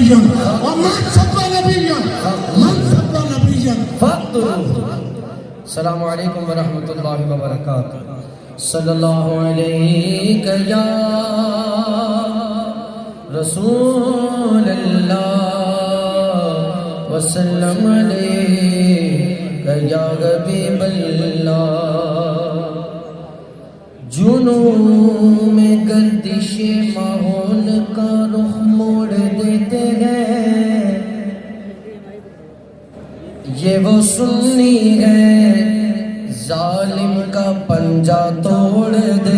نبيا ومن سب نبيا من سب نبيا فاقتلوه. السلام علیکم ورحمۃ اللہ وبرکاتہ. صلی اللہ علیہ یا رسول اللہ وسلم علیہ یا حبیب اللہ. جنوں میں گردش ماحول کا رخ موڑ دیتے ہیں، یہ وہ سنی ہے ظالم کا پنجہ توڑ دیتے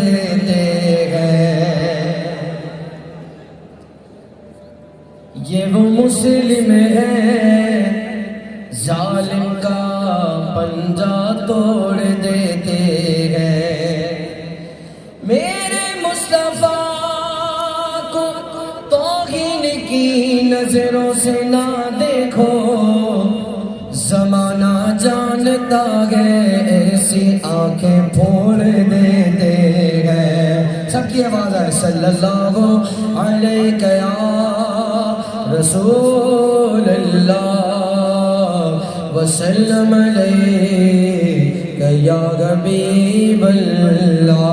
ہیں، یہ وہ مسلم ہے ظالم کا پنجہ توڑ دیتے ہیں. میرے مصطفیٰ کو توہین کی نظروں سے نہ دیکھو، زمانہ جانتا ہے ایسی آنکھیں پھوڑ دیتے ہیں. سب کی آواز ہے صلی اللہ علیہ یا رسول اللہ وسلم علیہ یا حبیب اللہ.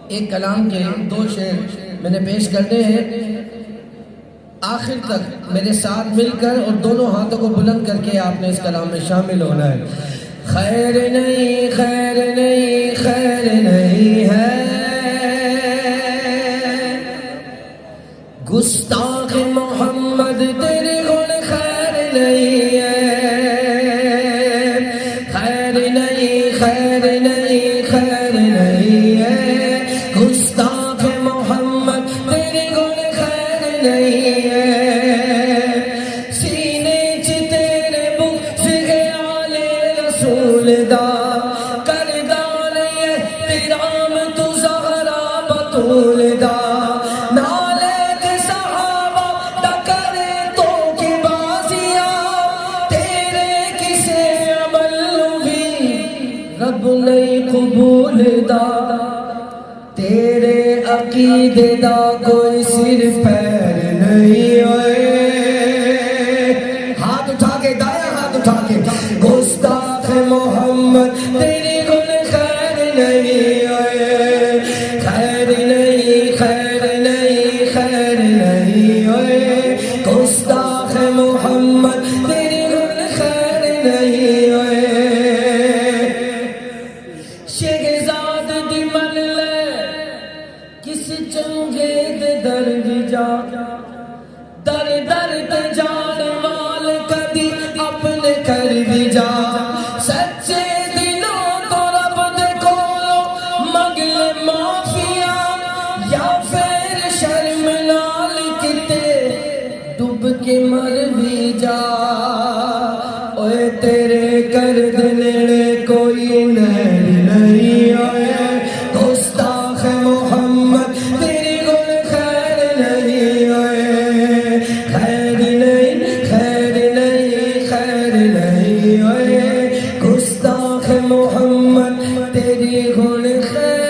ایک کلام کے دو شعر میں نے پیش کرنے ہیں. آخر تک میرے ساتھ مل کر اور دونوں ہاتھوں کو بلند کر کے آپ نے اس کلام میں شامل ہونا ہے. خیر نہیں خیر نہیں خیر نہیں ہے گستاخ محمد تیرے گن، خیر نہیں ہے خیر نہیں خیر نہیں خیر نہیں ہے گستاخ محمد تیرے گن، خیر نہیں ہے. سینے چ تیرے بغض خیال رسول دا کر دال احترام تو زہرا بطول دا. رب نہیں قبول دا تیرے عقیدے دا کوئی سر پیر نہیں ہوئے. ہاتھ اٹھا کے دایا ہاتھ اٹھا کے گستاخ محمد تیرے گن، خیر نہیں ہوئے خیر نہیں خیر نہیں خیر نہیں ہوئے گستاخ محمد تیرے گن، خیر نہیں ہوئے. شہزاد دی من لے کس چنگے دے در بھی جا، در در تے جان وال کدی اپنے کر بھی جا. سچے دلوں تو رب دے کولوں منگ لے معافیا، یا پھر شرم نال کتے ڈوب کے مر بھی جا. اوے تیرے کرد نیڑے کوئی نہیں ہوئے گستاخ محمد تیرے گن، خیر نہیں ہوئے خیر نہیں خیر نہیں خیر نہیں ہوئے گستاخ محمد تیرے گن، خیر